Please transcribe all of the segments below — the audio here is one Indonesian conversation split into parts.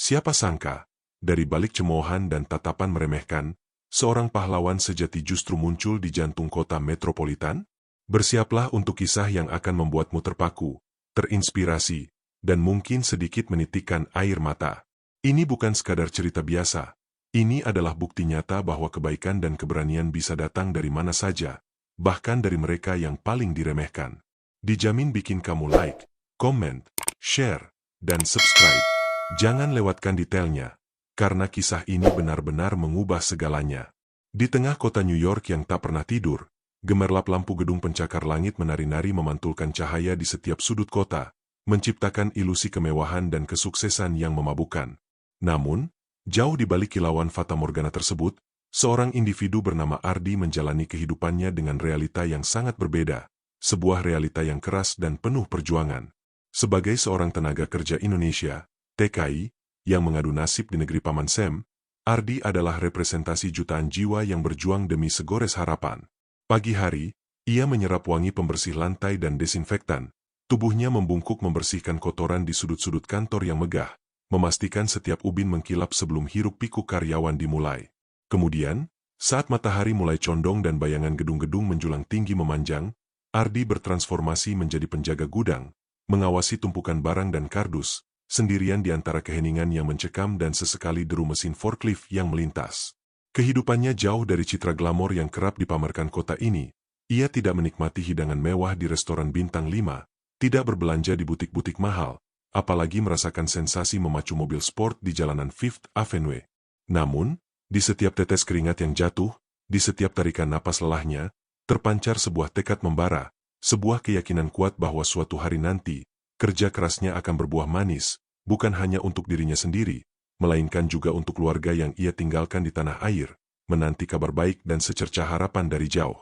Siapa sangka, dari balik cemoohan dan tatapan meremehkan, seorang pahlawan sejati justru muncul di jantung kota metropolitan? Bersiaplah untuk kisah yang akan membuatmu terpaku, terinspirasi, dan mungkin sedikit menitikkan air mata. Ini bukan sekadar cerita biasa. Ini adalah bukti nyata bahwa kebaikan dan keberanian bisa datang dari mana saja, bahkan dari mereka yang paling diremehkan. Dijamin bikin kamu like, comment, share, dan subscribe. Jangan lewatkan detailnya, karena kisah ini benar-benar mengubah segalanya. Di tengah kota New York yang tak pernah tidur, gemerlap lampu gedung pencakar langit menari-nari memantulkan cahaya di setiap sudut kota, menciptakan ilusi kemewahan dan kesuksesan yang memabukkan. Namun, jauh di balik kilauan fatamorgana tersebut, seorang individu bernama Ardi menjalani kehidupannya dengan realita yang sangat berbeda, sebuah realita yang keras dan penuh perjuangan. Sebagai seorang tenaga kerja Indonesia, TKI, yang mengadu nasib di negeri Paman Sam, Ardi adalah representasi jutaan jiwa yang berjuang demi segores harapan. Pagi hari, ia menyerap wangi pembersih lantai dan desinfektan, tubuhnya membungkuk membersihkan kotoran di sudut-sudut kantor yang megah, memastikan setiap ubin mengkilap sebelum hiruk-pikuk karyawan dimulai. Kemudian, saat matahari mulai condong dan bayangan gedung-gedung menjulang tinggi memanjang, Ardi bertransformasi menjadi penjaga gudang, mengawasi tumpukan barang dan kardus, sendirian di antara keheningan yang mencekam dan sesekali deru mesin forklift yang melintas. Kehidupannya jauh dari citra glamor yang kerap dipamerkan kota ini. Ia tidak menikmati hidangan mewah di restoran bintang 5, tidak berbelanja di butik-butik mahal, apalagi merasakan sensasi memacu mobil sport di jalanan Fifth Avenue. Namun, di setiap tetes keringat yang jatuh, di setiap tarikan napas lelahnya, terpancar sebuah tekad membara, sebuah keyakinan kuat bahwa suatu hari nanti, kerja kerasnya akan berbuah manis, bukan hanya untuk dirinya sendiri, melainkan juga untuk keluarga yang ia tinggalkan di tanah air, menanti kabar baik dan secercah harapan dari jauh.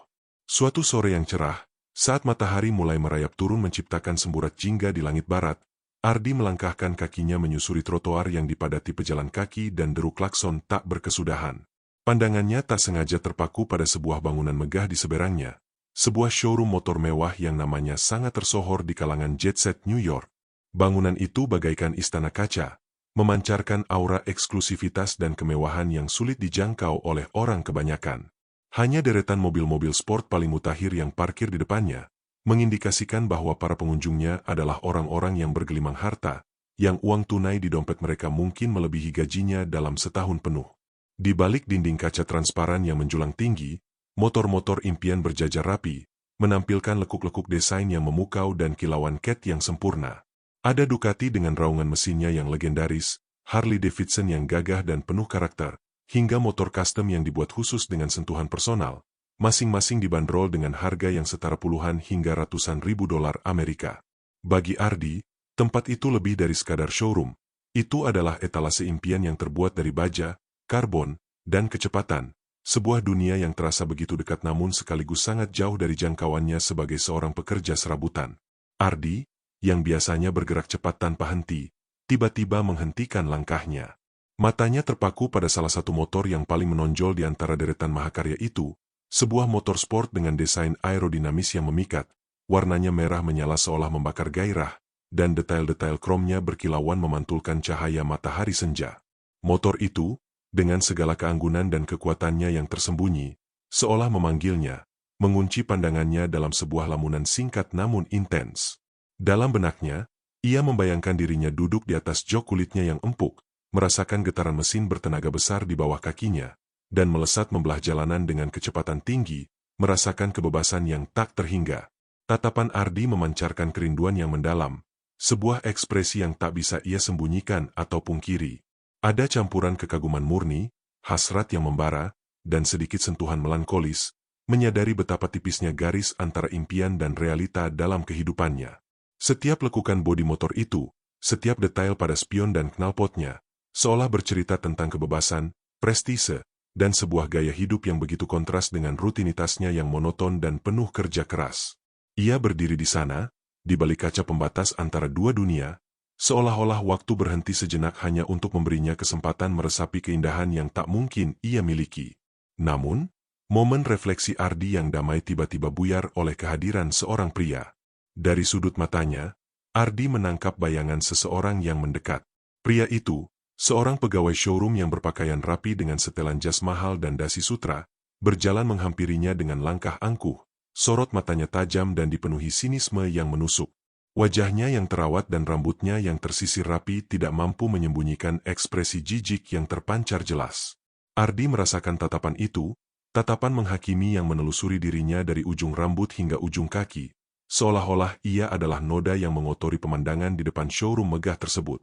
Suatu sore yang cerah, saat matahari mulai merayap turun menciptakan semburat jingga di langit barat, Ardi melangkahkan kakinya menyusuri trotoar yang dipadati pejalan kaki dan deru klakson tak berkesudahan. Pandangannya tak sengaja terpaku pada sebuah bangunan megah di seberangnya, sebuah showroom motor mewah yang namanya sangat tersohor di kalangan jet set New York. Bangunan itu bagaikan istana kaca, memancarkan aura eksklusivitas dan kemewahan yang sulit dijangkau oleh orang kebanyakan. Hanya deretan mobil-mobil sport paling mutakhir yang parkir di depannya, mengindikasikan bahwa para pengunjungnya adalah orang-orang yang bergelimang harta, yang uang tunai di dompet mereka mungkin melebihi gajinya dalam setahun penuh. Di balik dinding kaca transparan yang menjulang tinggi, motor-motor impian berjajar rapi, menampilkan lekuk-lekuk desain yang memukau dan kilauan cat yang sempurna. Ada Ducati dengan raungan mesinnya yang legendaris, Harley Davidson yang gagah dan penuh karakter, hingga motor custom yang dibuat khusus dengan sentuhan personal, masing-masing dibanderol dengan harga yang setara puluhan hingga ratusan ribu dolar Amerika. Bagi Ardi, tempat itu lebih dari sekadar showroom. Itu adalah etalase impian yang terbuat dari baja, karbon, dan kecepatan. Sebuah dunia yang terasa begitu dekat namun sekaligus sangat jauh dari jangkauannya sebagai seorang pekerja serabutan. Ardi, yang biasanya bergerak cepat tanpa henti, tiba-tiba menghentikan langkahnya. Matanya terpaku pada salah satu motor yang paling menonjol di antara deretan mahakarya itu, sebuah motor sport dengan desain aerodinamis yang memikat, warnanya merah menyala seolah membakar gairah, dan detail-detail kromnya berkilauan memantulkan cahaya matahari senja. Motor itu, dengan segala keanggunan dan kekuatannya yang tersembunyi, seolah memanggilnya, mengunci pandangannya dalam sebuah lamunan singkat namun intens. Dalam benaknya, ia membayangkan dirinya duduk di atas jok kulitnya yang empuk, merasakan getaran mesin bertenaga besar di bawah kakinya, dan melesat membelah jalanan dengan kecepatan tinggi, merasakan kebebasan yang tak terhingga. Tatapan Ardi memancarkan kerinduan yang mendalam, sebuah ekspresi yang tak bisa ia sembunyikan atau pungkiri. Ada campuran kekaguman murni, hasrat yang membara, dan sedikit sentuhan melankolis, menyadari betapa tipisnya garis antara impian dan realita dalam kehidupannya. Setiap lekukan bodi motor itu, setiap detail pada spion dan knalpotnya, seolah bercerita tentang kebebasan, prestise, dan sebuah gaya hidup yang begitu kontras dengan rutinitasnya yang monoton dan penuh kerja keras. Ia berdiri di sana, di balik kaca pembatas antara dua dunia, seolah-olah waktu berhenti sejenak hanya untuk memberinya kesempatan meresapi keindahan yang tak mungkin ia miliki. Namun, momen refleksi Ardi yang damai tiba-tiba buyar oleh kehadiran seorang pria. Dari sudut matanya, Ardi menangkap bayangan seseorang yang mendekat. Pria itu, Seorang pegawai showroom yang berpakaian rapi dengan setelan jas mahal dan dasi sutra, berjalan menghampirinya dengan langkah angkuh, sorot matanya tajam dan dipenuhi sinisme yang menusuk. Wajahnya yang terawat dan rambutnya yang tersisir rapi tidak mampu menyembunyikan ekspresi jijik yang terpancar jelas. Ardi merasakan tatapan itu, tatapan menghakimi yang menelusuri dirinya dari ujung rambut hingga ujung kaki, seolah-olah ia adalah noda yang mengotori pemandangan di depan showroom megah tersebut.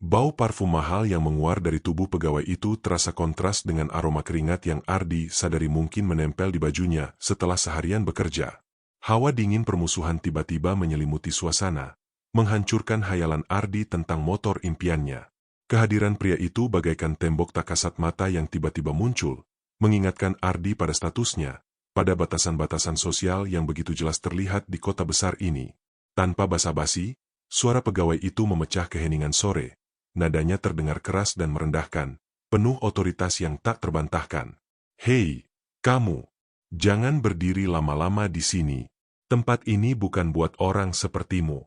Bau parfum mahal yang menguar dari tubuh pegawai itu terasa kontras dengan aroma keringat yang Ardi sadari mungkin menempel di bajunya setelah seharian bekerja. Hawa dingin permusuhan tiba-tiba menyelimuti suasana, menghancurkan hayalan Ardi tentang motor impiannya. Kehadiran pria itu bagaikan tembok tak kasat mata yang tiba-tiba muncul, mengingatkan Ardi pada statusnya, pada batasan-batasan sosial yang begitu jelas terlihat di kota besar ini. Tanpa basa-basi, suara pegawai itu memecah keheningan sore. Nadanya terdengar keras dan merendahkan, penuh otoritas yang tak terbantahkan. "Hei, kamu! Jangan berdiri lama-lama di sini. Tempat ini bukan buat orang sepertimu."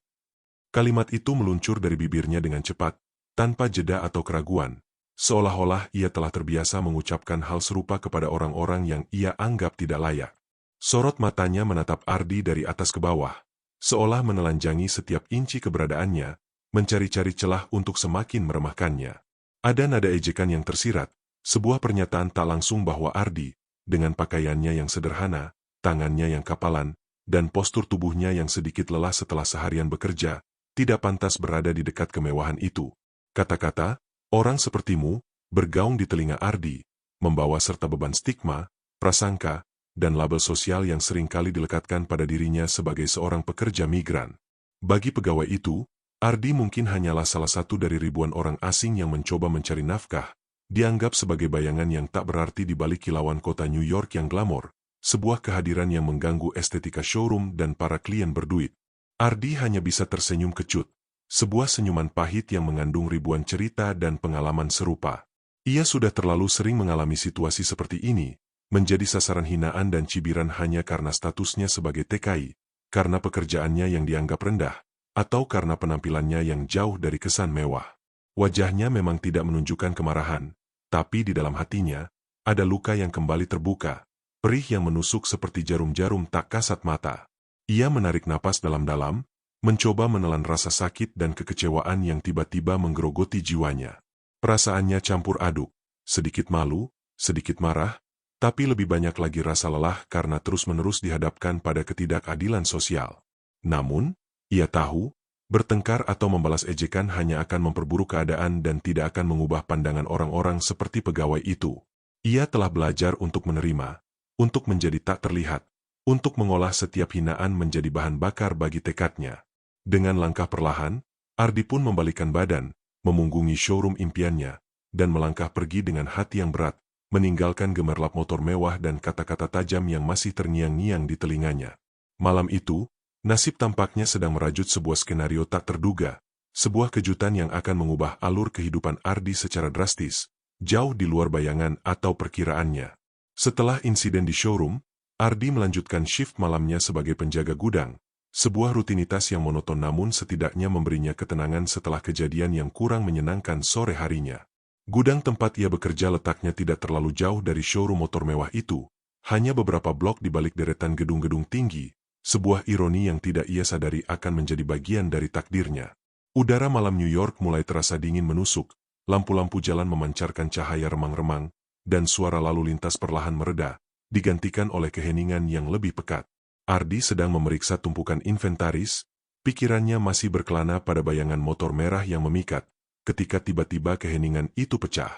Kalimat itu meluncur dari bibirnya dengan cepat, tanpa jeda atau keraguan, seolah-olah ia telah terbiasa mengucapkan hal serupa kepada orang-orang yang ia anggap tidak layak. Sorot matanya menatap Ardi dari atas ke bawah, seolah menelanjangi setiap inci keberadaannya, mencari-cari celah untuk semakin meremahkannya. Ada nada ejekan yang tersirat, sebuah pernyataan tak langsung bahwa Ardi, dengan pakaiannya yang sederhana, tangannya yang kapalan, dan postur tubuhnya yang sedikit lelah setelah seharian bekerja, tidak pantas berada di dekat kemewahan itu. Kata-kata, "orang sepertimu," bergaung di telinga Ardi, membawa serta beban stigma, prasangka, dan label sosial yang seringkali dilekatkan pada dirinya sebagai seorang pekerja migran. Bagi pegawai itu, Ardi mungkin hanyalah salah satu dari ribuan orang asing yang mencoba mencari nafkah, dianggap sebagai bayangan yang tak berarti di balik kilauan kota New York yang glamor, sebuah kehadiran yang mengganggu estetika showroom dan para klien berduit. Ardi hanya bisa tersenyum kecut, sebuah senyuman pahit yang mengandung ribuan cerita dan pengalaman serupa. Ia sudah terlalu sering mengalami situasi seperti ini, menjadi sasaran hinaan dan cibiran hanya karena statusnya sebagai TKI, karena pekerjaannya yang dianggap rendah, atau karena penampilannya yang jauh dari kesan mewah. Wajahnya memang tidak menunjukkan kemarahan, tapi di dalam hatinya, ada luka yang kembali terbuka, perih yang menusuk seperti jarum-jarum tak kasat mata. Ia menarik napas dalam-dalam, mencoba menelan rasa sakit dan kekecewaan yang tiba-tiba menggerogoti jiwanya. Perasaannya campur aduk, sedikit malu, sedikit marah, tapi lebih banyak lagi rasa lelah karena terus-menerus dihadapkan pada ketidakadilan sosial. Namun, ia tahu, bertengkar atau membalas ejekan hanya akan memperburuk keadaan dan tidak akan mengubah pandangan orang-orang seperti pegawai itu. Ia telah belajar untuk menerima, untuk menjadi tak terlihat, untuk mengolah setiap hinaan menjadi bahan bakar bagi tekadnya. Dengan langkah perlahan, Ardi pun membalikkan badan, memunggungi showroom impiannya, dan melangkah pergi dengan hati yang berat, meninggalkan gemerlap motor mewah dan kata-kata tajam yang masih terngiang-ngiang di telinganya. Malam itu, nasib tampaknya sedang merajut sebuah skenario tak terduga, sebuah kejutan yang akan mengubah alur kehidupan Ardi secara drastis, jauh di luar bayangan atau perkiraannya. Setelah insiden di showroom, Ardi melanjutkan shift malamnya sebagai penjaga gudang, sebuah rutinitas yang monoton namun setidaknya memberinya ketenangan setelah kejadian yang kurang menyenangkan sore harinya. Gudang tempat ia bekerja letaknya tidak terlalu jauh dari showroom motor mewah itu, hanya beberapa blok di balik deretan gedung-gedung tinggi, sebuah ironi yang tidak ia sadari akan menjadi bagian dari takdirnya. Udara malam New York mulai terasa dingin menusuk, lampu-lampu jalan memancarkan cahaya remang-remang, dan suara lalu lintas perlahan mereda, digantikan oleh keheningan yang lebih pekat. Ardi sedang memeriksa tumpukan inventaris, pikirannya masih berkelana pada bayangan motor merah yang memikat, ketika tiba-tiba keheningan itu pecah.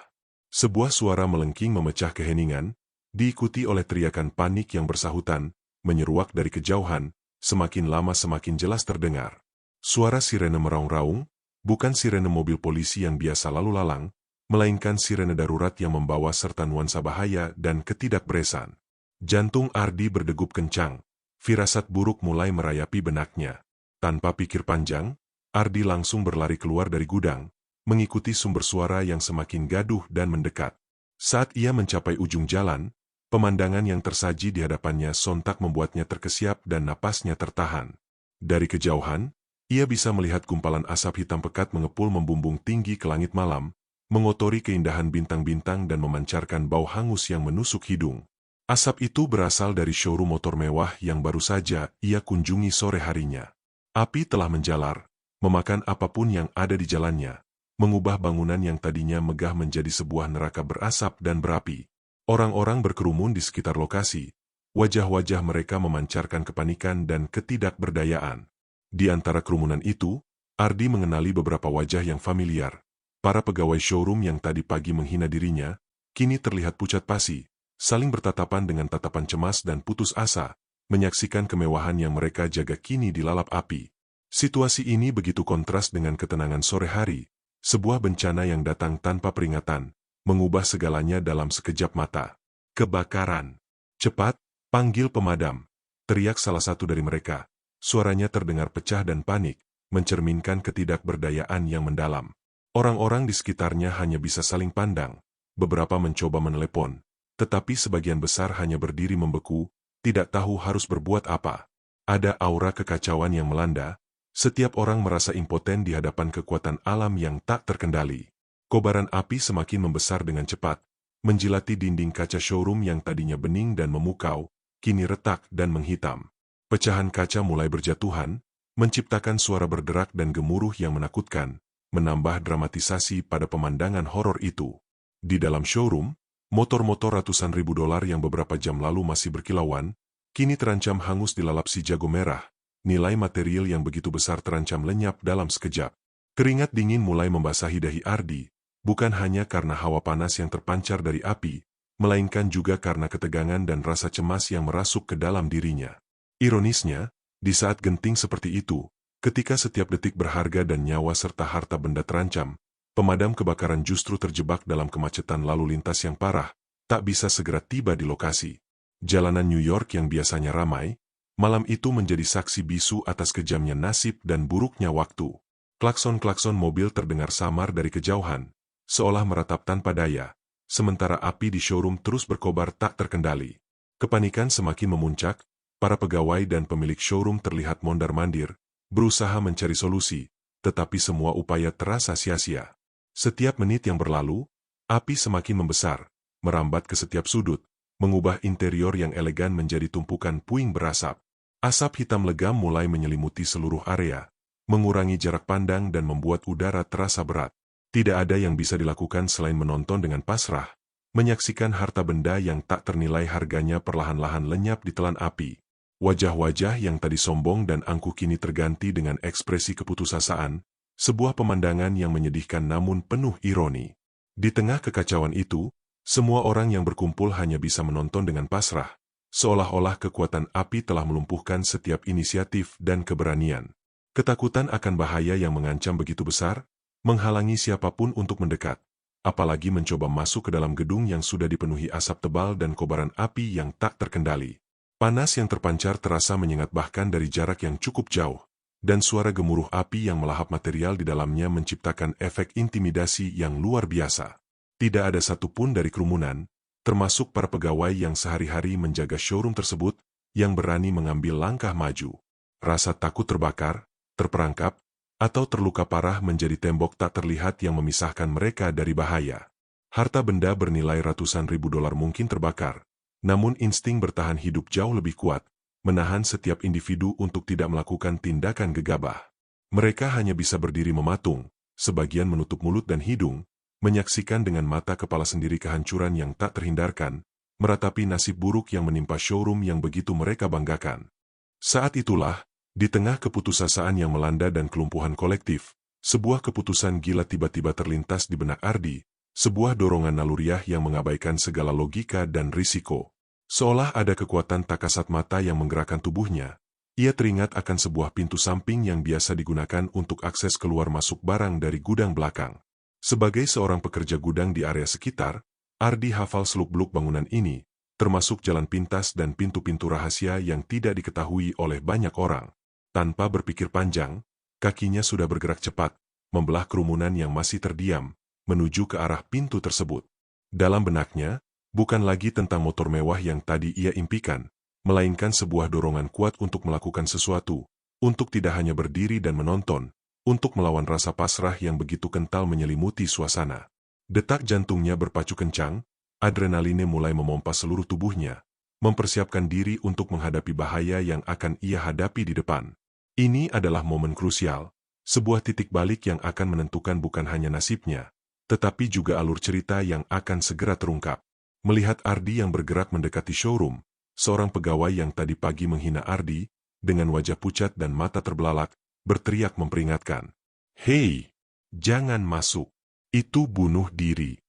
Sebuah suara melengking memecah keheningan, diikuti oleh teriakan panik yang bersahutan, menyeruak dari kejauhan, semakin lama semakin jelas terdengar. Suara sirene meraung-raung, bukan sirene mobil polisi yang biasa lalu lalang, melainkan sirene darurat yang membawa serta nuansa bahaya dan ketidakberesan. Jantung Ardi berdegup kencang, firasat buruk mulai merayapi benaknya. Tanpa pikir panjang, Ardi langsung berlari keluar dari gudang, mengikuti sumber suara yang semakin gaduh dan mendekat. Saat ia mencapai ujung jalan, pemandangan yang tersaji di hadapannya sontak membuatnya terkesiap dan napasnya tertahan. Dari kejauhan, ia bisa melihat gumpalan asap hitam pekat mengepul membumbung tinggi ke langit malam, mengotori keindahan bintang-bintang dan memancarkan bau hangus yang menusuk hidung. Asap itu berasal dari showroom motor mewah yang baru saja ia kunjungi sore harinya. Api telah menjalar, memakan apapun yang ada di jalannya, mengubah bangunan yang tadinya megah menjadi sebuah neraka berasap dan berapi. Orang-orang berkerumun di sekitar lokasi. Wajah-wajah mereka memancarkan kepanikan dan ketidakberdayaan. Di antara kerumunan itu, Ardi mengenali beberapa wajah yang familiar. Para pegawai showroom yang tadi pagi menghina dirinya, kini terlihat pucat pasi, saling bertatapan dengan tatapan cemas dan putus asa, menyaksikan kemewahan yang mereka jaga kini dilalap api. Situasi ini begitu kontras dengan ketenangan sore hari, sebuah bencana yang datang tanpa peringatan, mengubah segalanya dalam sekejap mata. Kebakaran. Cepat, panggil pemadam, teriak salah satu dari mereka. Suaranya terdengar pecah dan panik, mencerminkan ketidakberdayaan yang mendalam. Orang-orang di sekitarnya hanya bisa saling pandang. Beberapa mencoba menelepon, tetapi sebagian besar hanya berdiri membeku, tidak tahu harus berbuat apa. Ada aura kekacauan yang melanda, setiap orang merasa impoten di hadapan kekuatan alam yang tak terkendali. Kobaran api semakin membesar dengan cepat, menjilati dinding kaca showroom yang tadinya bening dan memukau, kini retak dan menghitam. Pecahan kaca mulai berjatuhan, menciptakan suara berderak dan gemuruh yang menakutkan, menambah dramatisasi pada pemandangan horor itu. Di dalam showroom, motor-motor ratusan ribu dolar yang beberapa jam lalu masih berkilauan, kini terancam hangus dilalap si jago merah. Nilai material yang begitu besar terancam lenyap dalam sekejap. Keringat dingin mulai membasahi dahi Ardi, bukan hanya karena hawa panas yang terpancar dari api, melainkan juga karena ketegangan dan rasa cemas yang merasuk ke dalam dirinya. Ironisnya, di saat genting seperti itu, ketika setiap detik berharga dan nyawa serta harta benda terancam, pemadam kebakaran justru terjebak dalam kemacetan lalu lintas yang parah, tak bisa segera tiba di lokasi. Jalanan New York yang biasanya ramai, malam itu menjadi saksi bisu atas kejamnya nasib dan buruknya waktu. Klakson-klakson mobil terdengar samar dari kejauhan, seolah meratap tanpa daya, sementara api di showroom terus berkobar tak terkendali. Kepanikan semakin memuncak, para pegawai dan pemilik showroom terlihat mondar-mandir, berusaha mencari solusi, tetapi semua upaya terasa sia-sia. Setiap menit yang berlalu, api semakin membesar, merambat ke setiap sudut, mengubah interior yang elegan menjadi tumpukan puing berasap. Asap hitam legam mulai menyelimuti seluruh area, mengurangi jarak pandang dan membuat udara terasa berat. Tidak ada yang bisa dilakukan selain menonton dengan pasrah, menyaksikan harta benda yang tak ternilai harganya perlahan-lahan lenyap di telan api. Wajah-wajah yang tadi sombong dan angkuh kini terganti dengan ekspresi keputusasaan, sebuah pemandangan yang menyedihkan namun penuh ironi. Di tengah kekacauan itu, semua orang yang berkumpul hanya bisa menonton dengan pasrah, seolah-olah kekuatan api telah melumpuhkan setiap inisiatif dan keberanian. Ketakutan akan bahaya yang mengancam begitu besar, menghalangi siapapun untuk mendekat, apalagi mencoba masuk ke dalam gedung yang sudah dipenuhi asap tebal dan kobaran api yang tak terkendali. Panas yang terpancar terasa menyengat bahkan dari jarak yang cukup jauh, dan suara gemuruh api yang melahap material di dalamnya menciptakan efek intimidasi yang luar biasa. Tidak ada satupun dari kerumunan, termasuk para pegawai yang sehari-hari menjaga showroom tersebut, yang berani mengambil langkah maju. Rasa takut terbakar, terperangkap, atau terluka parah menjadi tembok tak terlihat yang memisahkan mereka dari bahaya. Harta benda bernilai ratusan ribu dolar mungkin terbakar, namun insting bertahan hidup jauh lebih kuat, menahan setiap individu untuk tidak melakukan tindakan gegabah. Mereka hanya bisa berdiri mematung, sebagian menutup mulut dan hidung, menyaksikan dengan mata kepala sendiri kehancuran yang tak terhindarkan, meratapi nasib buruk yang menimpa showroom yang begitu mereka banggakan. Saat itulah, di tengah keputusasaan yang melanda dan kelumpuhan kolektif, sebuah keputusan gila tiba-tiba terlintas di benak Ardi, sebuah dorongan naluriah yang mengabaikan segala logika dan risiko. Seolah ada kekuatan tak kasat mata yang menggerakkan tubuhnya, ia teringat akan sebuah pintu samping yang biasa digunakan untuk akses keluar masuk barang dari gudang belakang. Sebagai seorang pekerja gudang di area sekitar, Ardi hafal seluk-beluk bangunan ini, termasuk jalan pintas dan pintu-pintu rahasia yang tidak diketahui oleh banyak orang. Tanpa berpikir panjang, kakinya sudah bergerak cepat, membelah kerumunan yang masih terdiam, menuju ke arah pintu tersebut. Dalam benaknya, bukan lagi tentang motor mewah yang tadi ia impikan, melainkan sebuah dorongan kuat untuk melakukan sesuatu, untuk tidak hanya berdiri dan menonton, untuk melawan rasa pasrah yang begitu kental menyelimuti suasana. Detak jantungnya berpacu kencang, adrenaline mulai memompa seluruh tubuhnya, mempersiapkan diri untuk menghadapi bahaya yang akan ia hadapi di depan. Ini adalah momen krusial, sebuah titik balik yang akan menentukan bukan hanya nasibnya, tetapi juga alur cerita yang akan segera terungkap. Melihat Ardi yang bergerak mendekati showroom, seorang pegawai yang tadi pagi menghina Ardi, dengan wajah pucat dan mata terbelalak, berteriak memperingatkan. "Hei, jangan masuk. Itu bunuh diri."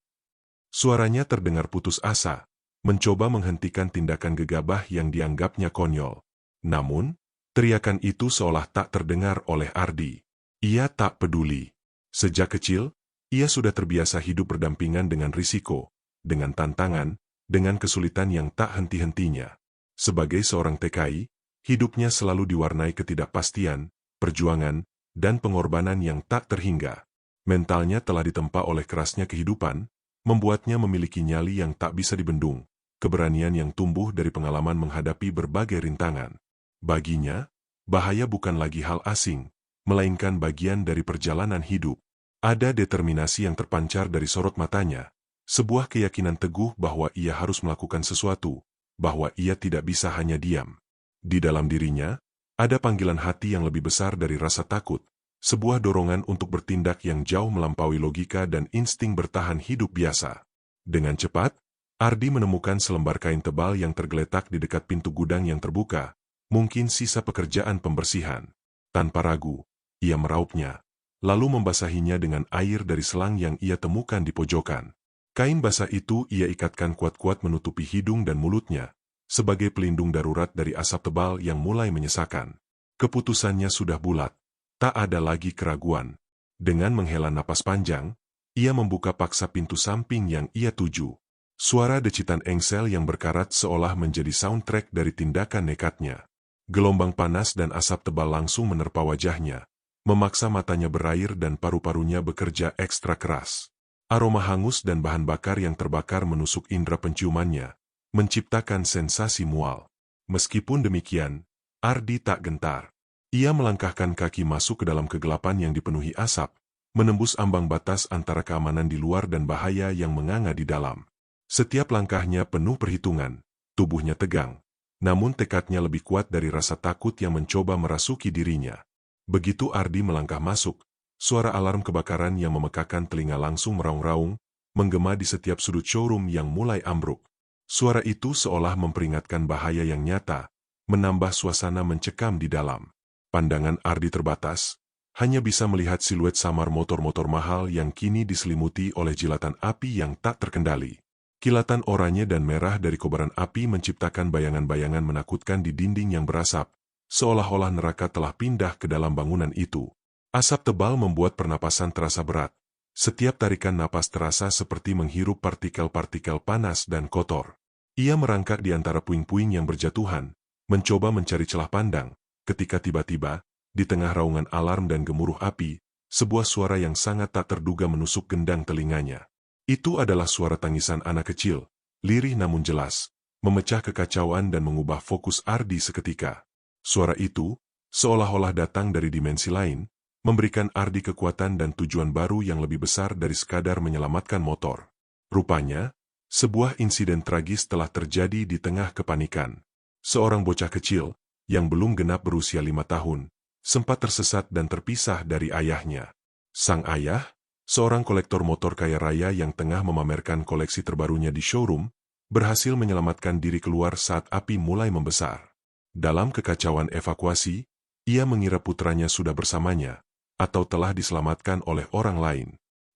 Suaranya terdengar putus asa, mencoba menghentikan tindakan gegabah yang dianggapnya konyol. Namun, teriakan itu seolah tak terdengar oleh Ardi. Ia tak peduli. Sejak kecil, ia sudah terbiasa hidup berdampingan dengan risiko, dengan tantangan, dengan kesulitan yang tak henti-hentinya. Sebagai seorang TKI, hidupnya selalu diwarnai ketidakpastian, perjuangan, dan pengorbanan yang tak terhingga. Mentalnya telah ditempa oleh kerasnya kehidupan, membuatnya memiliki nyali yang tak bisa dibendung, keberanian yang tumbuh dari pengalaman menghadapi berbagai rintangan. Baginya, bahaya bukan lagi hal asing, melainkan bagian dari perjalanan hidup. Ada determinasi yang terpancar dari sorot matanya, sebuah keyakinan teguh bahwa ia harus melakukan sesuatu, bahwa ia tidak bisa hanya diam. Di dalam dirinya, ada panggilan hati yang lebih besar dari rasa takut, sebuah dorongan untuk bertindak yang jauh melampaui logika dan insting bertahan hidup biasa. Dengan cepat, Ardi menemukan selembar kain tebal yang tergeletak di dekat pintu gudang yang terbuka, mungkin sisa pekerjaan pembersihan. Tanpa ragu, ia meraupnya, lalu membasahinya dengan air dari selang yang ia temukan di pojokan. Kain basah itu ia ikatkan kuat-kuat menutupi hidung dan mulutnya, sebagai pelindung darurat dari asap tebal yang mulai menyesakan. Keputusannya sudah bulat. Tak ada lagi keraguan. Dengan menghela napas panjang, ia membuka paksa pintu samping yang ia tuju. Suara decitan engsel yang berkarat seolah menjadi soundtrack dari tindakan nekatnya. Gelombang panas dan asap tebal langsung menerpa wajahnya, memaksa matanya berair dan paru-parunya bekerja ekstra keras. Aroma hangus dan bahan bakar yang terbakar menusuk indera penciumannya, menciptakan sensasi mual. Meskipun demikian, Ardi tak gentar. Ia melangkahkan kaki masuk ke dalam kegelapan yang dipenuhi asap, menembus ambang batas antara keamanan di luar dan bahaya yang menganga di dalam. Setiap langkahnya penuh perhitungan, tubuhnya tegang, namun tekadnya lebih kuat dari rasa takut yang mencoba merasuki dirinya. Begitu Ardi melangkah masuk, suara alarm kebakaran yang memekakan telinga langsung meraung-raung, menggema di setiap sudut showroom yang mulai ambruk. Suara itu seolah memperingatkan bahaya yang nyata, menambah suasana mencekam di dalam. Pandangan Ardi terbatas, hanya bisa melihat siluet samar motor-motor mahal yang kini diselimuti oleh jilatan api yang tak terkendali. Kilatan oranye dan merah dari kobaran api menciptakan bayangan-bayangan menakutkan di dinding yang berasap, seolah-olah neraka telah pindah ke dalam bangunan itu. Asap tebal membuat pernapasan terasa berat. Setiap tarikan napas terasa seperti menghirup partikel-partikel panas dan kotor. Ia merangkak di antara puing-puing yang berjatuhan, mencoba mencari celah pandang. Ketika tiba-tiba, di tengah raungan alarm dan gemuruh api, sebuah suara yang sangat tak terduga menusuk gendang telinganya. Itu adalah suara tangisan anak kecil, lirih namun jelas, memecah kekacauan dan mengubah fokus Ardi seketika. Suara itu, seolah-olah datang dari dimensi lain, memberikan Ardi kekuatan dan tujuan baru yang lebih besar dari sekadar menyelamatkan motor. Rupanya, sebuah insiden tragis telah terjadi di tengah kepanikan. Seorang bocah kecil, yang belum genap berusia 5 tahun, sempat tersesat dan terpisah dari ayahnya. Sang ayah, seorang kolektor motor kaya raya yang tengah memamerkan koleksi terbarunya di showroom, berhasil menyelamatkan diri keluar saat api mulai membesar. Dalam kekacauan evakuasi, ia mengira putranya sudah bersamanya, atau telah diselamatkan oleh orang lain.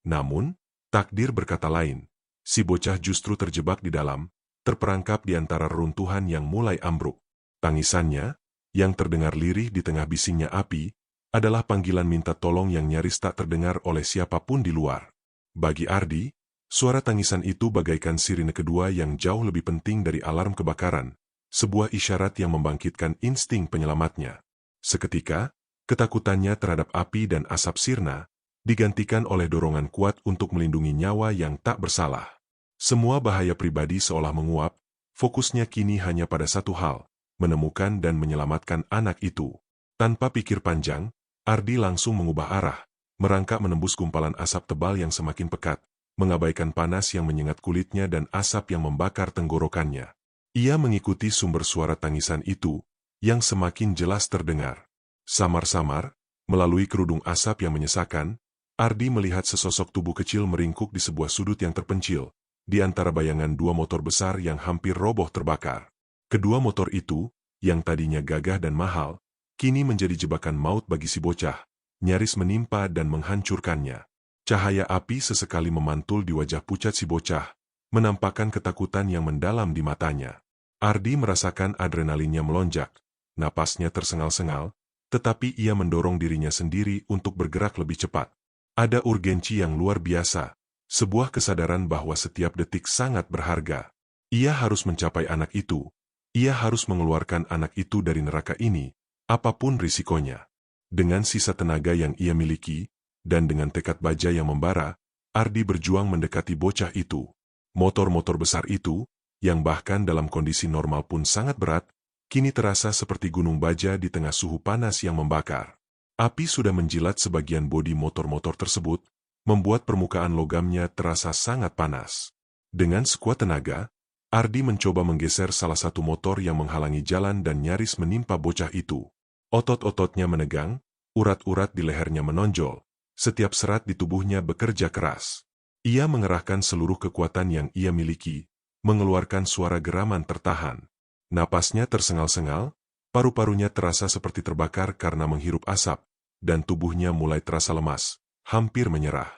Namun, takdir berkata lain. Si bocah justru terjebak di dalam, terperangkap di antara reruntuhan yang mulai ambruk. Tangisannya, yang terdengar lirih di tengah bisingnya api, adalah panggilan minta tolong yang nyaris tak terdengar oleh siapapun di luar. Bagi Ardi, suara tangisan itu bagaikan sirine kedua yang jauh lebih penting dari alarm kebakaran, sebuah isyarat yang membangkitkan insting penyelamatnya. Seketika, ketakutannya terhadap api dan asap sirna, digantikan oleh dorongan kuat untuk melindungi nyawa yang tak bersalah. Semua bahaya pribadi seolah menguap, fokusnya kini hanya pada satu hal, menemukan dan menyelamatkan anak itu. Tanpa pikir panjang, Ardi langsung mengubah arah, merangkak menembus gumpalan asap tebal yang semakin pekat, mengabaikan panas yang menyengat kulitnya dan asap yang membakar tenggorokannya. Ia mengikuti sumber suara tangisan itu, yang semakin jelas terdengar. Samar-samar, melalui kerudung asap yang menyesakan, Ardi melihat sesosok tubuh kecil meringkuk di sebuah sudut yang terpencil, di antara bayangan dua motor besar yang hampir roboh terbakar. Kedua motor itu, yang tadinya gagah dan mahal, kini menjadi jebakan maut bagi si bocah, nyaris menimpa dan menghancurkannya. Cahaya api sesekali memantul di wajah pucat si bocah, menampakkan ketakutan yang mendalam di matanya. Ardi merasakan adrenalinnya melonjak, napasnya tersengal-sengal, tetapi ia mendorong dirinya sendiri untuk bergerak lebih cepat. Ada urgensi yang luar biasa, sebuah kesadaran bahwa setiap detik sangat berharga. Ia harus mencapai anak itu. Ia harus mengeluarkan anak itu dari neraka ini, apapun risikonya. Dengan sisa tenaga yang ia miliki, dan dengan tekad baja yang membara, Ardi berjuang mendekati bocah itu. Motor-motor besar itu, yang bahkan dalam kondisi normal pun sangat berat, kini terasa seperti gunung baja di tengah suhu panas yang membakar. Api sudah menjilat sebagian bodi motor-motor tersebut, membuat permukaan logamnya terasa sangat panas. Dengan sekuat tenaga, Ardi mencoba menggeser salah satu motor yang menghalangi jalan dan nyaris menimpa bocah itu. Otot-ototnya menegang, urat-urat di lehernya menonjol. Setiap serat di tubuhnya bekerja keras. Ia mengerahkan seluruh kekuatan yang ia miliki, mengeluarkan suara geraman tertahan. Napasnya tersengal-sengal, paru-parunya terasa seperti terbakar karena menghirup asap, dan tubuhnya mulai terasa lemas, hampir menyerah.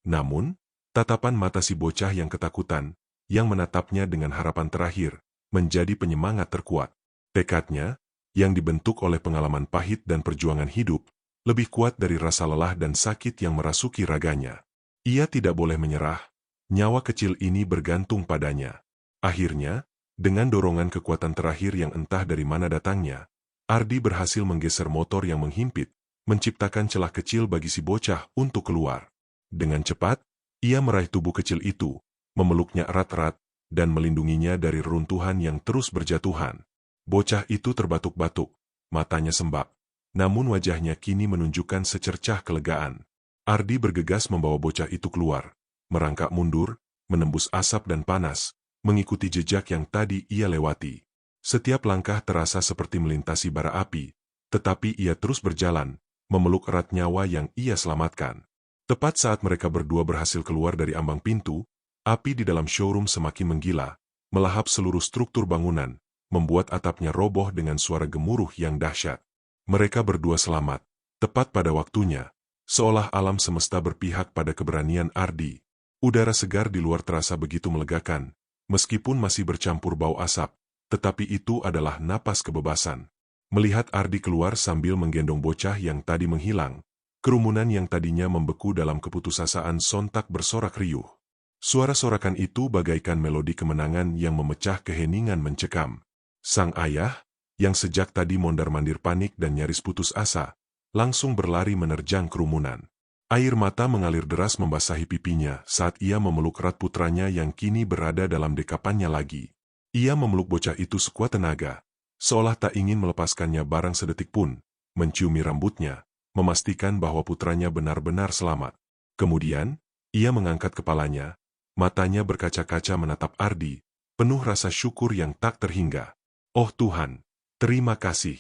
Namun, tatapan mata si bocah yang ketakutan, yang menatapnya dengan harapan terakhir, menjadi penyemangat terkuat. Tekadnya, yang dibentuk oleh pengalaman pahit dan perjuangan hidup, lebih kuat dari rasa lelah dan sakit yang merasuki raganya. Ia tidak boleh menyerah, nyawa kecil ini bergantung padanya. Akhirnya, dengan dorongan kekuatan terakhir yang entah dari mana datangnya, Ardi berhasil menggeser motor yang menghimpit, menciptakan celah kecil bagi si bocah untuk keluar. Dengan cepat, ia meraih tubuh kecil itu, memeluknya erat-erat, dan melindunginya dari reruntuhan yang terus berjatuhan. Bocah itu terbatuk-batuk, matanya sembab. Namun wajahnya kini menunjukkan secercah kelegaan. Ardi bergegas membawa bocah itu keluar, merangkak mundur, menembus asap dan panas, mengikuti jejak yang tadi ia lewati. Setiap langkah terasa seperti melintasi bara api, tetapi ia terus berjalan, memeluk erat nyawa yang ia selamatkan. Tepat saat mereka berdua berhasil keluar dari ambang pintu, api di dalam showroom semakin menggila, melahap seluruh struktur bangunan, membuat atapnya roboh dengan suara gemuruh yang dahsyat. Mereka berdua selamat, tepat pada waktunya, seolah alam semesta berpihak pada keberanian Ardi. Udara segar di luar terasa begitu melegakan, meskipun masih bercampur bau asap, tetapi itu adalah napas kebebasan. Melihat Ardi keluar sambil menggendong bocah yang tadi menghilang, kerumunan yang tadinya membeku dalam keputusasaan sontak bersorak riuh. Suara-sorakan itu bagaikan melodi kemenangan yang memecah keheningan mencekam. Sang ayah, yang sejak tadi mondar-mandir panik dan nyaris putus asa, langsung berlari menerjang kerumunan. Air mata mengalir deras membasahi pipinya saat ia memeluk erat putranya yang kini berada dalam dekapannya lagi. Ia memeluk bocah itu sekuat tenaga, seolah tak ingin melepaskannya barang sedetik pun, menciumi rambutnya, memastikan bahwa putranya benar-benar selamat. Kemudian, ia mengangkat kepalanya, matanya berkaca-kaca menatap Ardi, penuh rasa syukur yang tak terhingga. "Oh Tuhan, terima kasih.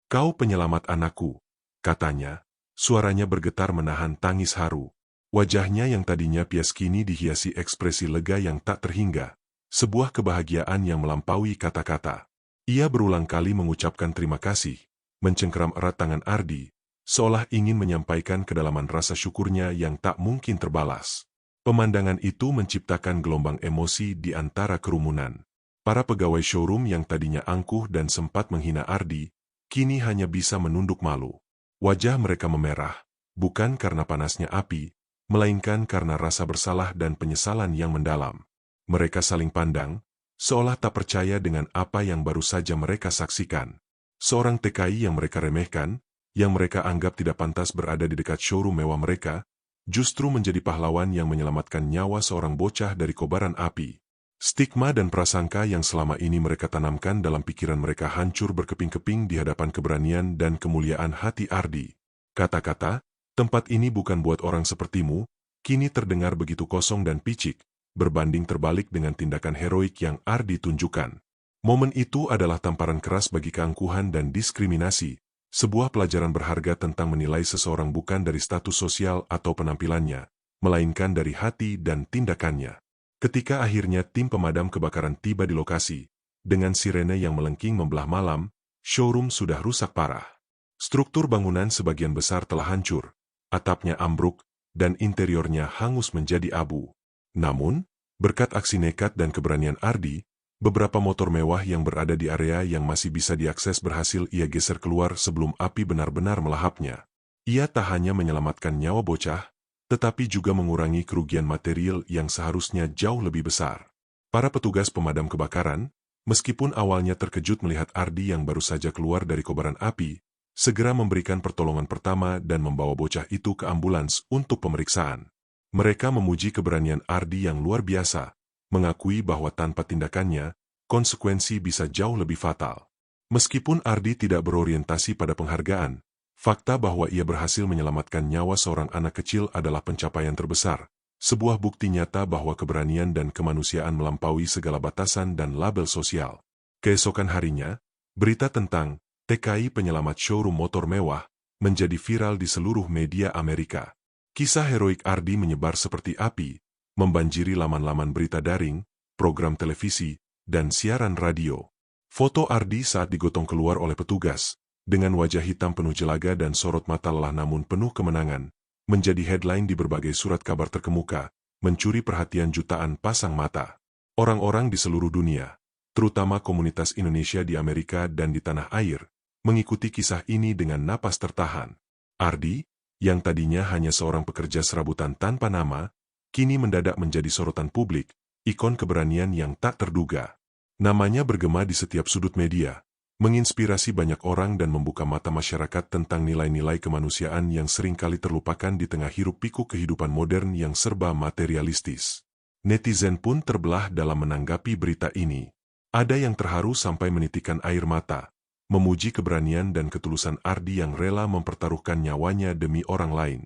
Kau penyelamat anakku," katanya, suaranya bergetar menahan tangis haru. Wajahnya yang tadinya pias kini dihiasi ekspresi lega yang tak terhingga, sebuah kebahagiaan yang melampaui kata-kata. Ia berulang kali mengucapkan terima kasih, mencengkeram erat tangan Ardi, seolah ingin menyampaikan kedalaman rasa syukurnya yang tak mungkin terbalas. Pemandangan itu menciptakan gelombang emosi di antara kerumunan. Para pegawai showroom yang tadinya angkuh dan sempat menghina Ardi, kini hanya bisa menunduk malu. Wajah mereka memerah, bukan karena panasnya api, melainkan karena rasa bersalah dan penyesalan yang mendalam. Mereka saling pandang, seolah tak percaya dengan apa yang baru saja mereka saksikan. Seorang TKI yang mereka remehkan, yang mereka anggap tidak pantas berada di dekat showroom mewah mereka, justru menjadi pahlawan yang menyelamatkan nyawa seorang bocah dari kobaran api. Stigma dan prasangka yang selama ini mereka tanamkan dalam pikiran mereka hancur berkeping-keping di hadapan keberanian dan kemuliaan hati Ardi. Kata-kata, "Tempat ini bukan buat orang sepertimu," kini terdengar begitu kosong dan picik, berbanding terbalik dengan tindakan heroik yang Ardi tunjukkan. Momen itu adalah tamparan keras bagi keangkuhan dan diskriminasi, sebuah pelajaran berharga tentang menilai seseorang bukan dari status sosial atau penampilannya, melainkan dari hati dan tindakannya. Ketika akhirnya tim pemadam kebakaran tiba di lokasi, dengan sirene yang melengking membelah malam, showroom sudah rusak parah. Struktur bangunan sebagian besar telah hancur, atapnya ambruk, dan interiornya hangus menjadi abu. Namun, berkat aksi nekat dan keberanian Ardi, beberapa motor mewah yang berada di area yang masih bisa diakses berhasil ia geser keluar sebelum api benar-benar melahapnya. Ia tak hanya menyelamatkan nyawa bocah, tetapi juga mengurangi kerugian material yang seharusnya jauh lebih besar. Para petugas pemadam kebakaran, meskipun awalnya terkejut melihat Ardi yang baru saja keluar dari kobaran api, segera memberikan pertolongan pertama dan membawa bocah itu ke ambulans untuk pemeriksaan. Mereka memuji keberanian Ardi yang luar biasa, mengakui bahwa tanpa tindakannya, konsekuensi bisa jauh lebih fatal. Meskipun Ardi tidak berorientasi pada penghargaan, fakta bahwa ia berhasil menyelamatkan nyawa seorang anak kecil adalah pencapaian terbesar, sebuah bukti nyata bahwa keberanian dan kemanusiaan melampaui segala batasan dan label sosial. Keesokan harinya, berita tentang TKI penyelamat showroom motor mewah menjadi viral di seluruh media Amerika. Kisah heroik Ardi menyebar seperti api, membanjiri laman-laman berita daring, program televisi, dan siaran radio. Foto Ardi saat digotong keluar oleh petugas, dengan wajah hitam penuh jelaga dan sorot mata lelah namun penuh kemenangan, menjadi headline di berbagai surat kabar terkemuka, mencuri perhatian jutaan pasang mata. Orang-orang di seluruh dunia, terutama komunitas Indonesia di Amerika dan di tanah air, mengikuti kisah ini dengan napas tertahan. Ardi, yang tadinya hanya seorang pekerja serabutan tanpa nama, kini mendadak menjadi sorotan publik, ikon keberanian yang tak terduga. Namanya bergema di setiap sudut media, menginspirasi banyak orang dan membuka mata masyarakat tentang nilai-nilai kemanusiaan yang seringkali terlupakan di tengah hiruk-pikuk kehidupan modern yang serba materialistis. Netizen pun terbelah dalam menanggapi berita ini. Ada yang terharu sampai menitikan air mata, memuji keberanian dan ketulusan Ardi yang rela mempertaruhkan nyawanya demi orang lain.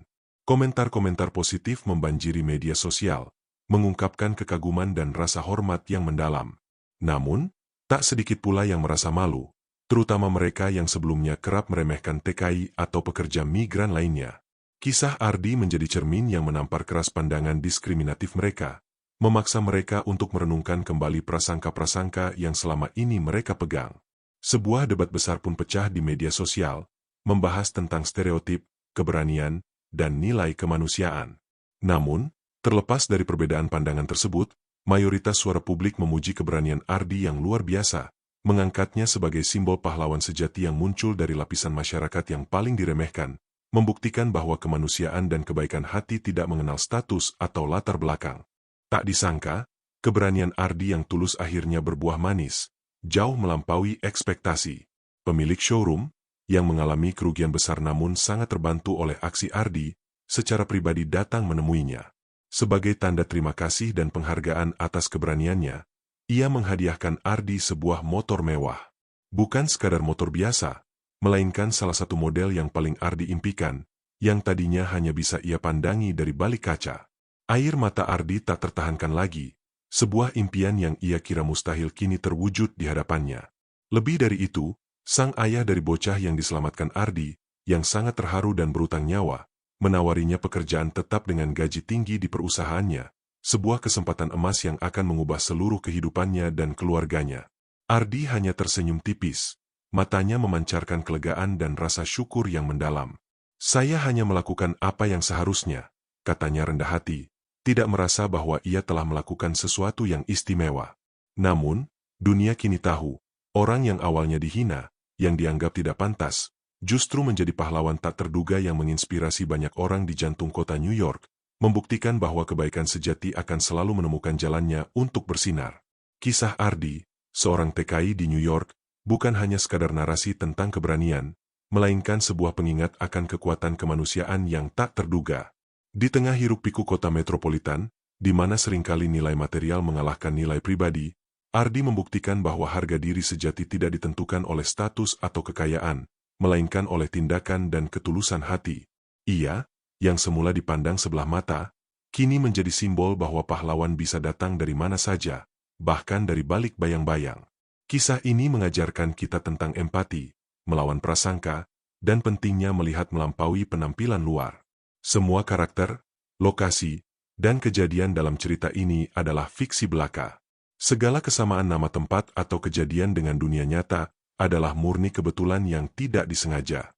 Komentar-komentar positif membanjiri media sosial, mengungkapkan kekaguman dan rasa hormat yang mendalam. Namun, tak sedikit pula yang merasa malu, terutama mereka yang sebelumnya kerap meremehkan TKI atau pekerja migran lainnya. Kisah Ardi menjadi cermin yang menampar keras pandangan diskriminatif mereka, memaksa mereka untuk merenungkan kembali prasangka-prasangka yang selama ini mereka pegang. Sebuah debat besar pun pecah di media sosial, membahas tentang stereotip, keberanian, dan nilai kemanusiaan. Namun, terlepas dari perbedaan pandangan tersebut, mayoritas suara publik memuji keberanian Ardi yang luar biasa, mengangkatnya sebagai simbol pahlawan sejati yang muncul dari lapisan masyarakat yang paling diremehkan, membuktikan bahwa kemanusiaan dan kebaikan hati tidak mengenal status atau latar belakang. Tak disangka, keberanian Ardi yang tulus akhirnya berbuah manis, jauh melampaui ekspektasi. Pemilik showroom, yang mengalami kerugian besar namun sangat terbantu oleh aksi Ardi, secara pribadi datang menemuinya. Sebagai tanda terima kasih dan penghargaan atas keberaniannya, ia menghadiahkan Ardi sebuah motor mewah. Bukan sekadar motor biasa, melainkan salah satu model yang paling Ardi impikan, yang tadinya hanya bisa ia pandangi dari balik kaca. Air mata Ardi tak tertahankan lagi. Sebuah impian yang ia kira mustahil kini terwujud di hadapannya. Lebih dari itu, sang ayah dari bocah yang diselamatkan Ardi, yang sangat terharu dan berutang nyawa, menawarinya pekerjaan tetap dengan gaji tinggi di perusahaannya, sebuah kesempatan emas yang akan mengubah seluruh kehidupannya dan keluarganya. Ardi hanya tersenyum tipis, matanya memancarkan kelegaan dan rasa syukur yang mendalam. Saya hanya melakukan apa yang seharusnya, katanya rendah hati, tidak merasa bahwa ia telah melakukan sesuatu yang istimewa. Namun, dunia kini tahu, orang yang awalnya dihina, yang dianggap tidak pantas, justru menjadi pahlawan tak terduga yang menginspirasi banyak orang di jantung kota New York, membuktikan bahwa kebaikan sejati akan selalu menemukan jalannya untuk bersinar. Kisah Ardi, seorang TKI di New York, bukan hanya sekadar narasi tentang keberanian, melainkan sebuah pengingat akan kekuatan kemanusiaan yang tak terduga. Di tengah hiruk-pikuk kota metropolitan, di mana seringkali nilai material mengalahkan nilai pribadi, Ardi membuktikan bahwa harga diri sejati tidak ditentukan oleh status atau kekayaan, melainkan oleh tindakan dan ketulusan hati. Ia, yang semula dipandang sebelah mata, kini menjadi simbol bahwa pahlawan bisa datang dari mana saja, bahkan dari balik bayang-bayang. Kisah ini mengajarkan kita tentang empati, melawan prasangka, dan pentingnya melihat melampaui penampilan luar. Semua karakter, lokasi, dan kejadian dalam cerita ini adalah fiksi belaka. Segala kesamaan nama tempat atau kejadian dengan dunia nyata adalah murni kebetulan yang tidak disengaja.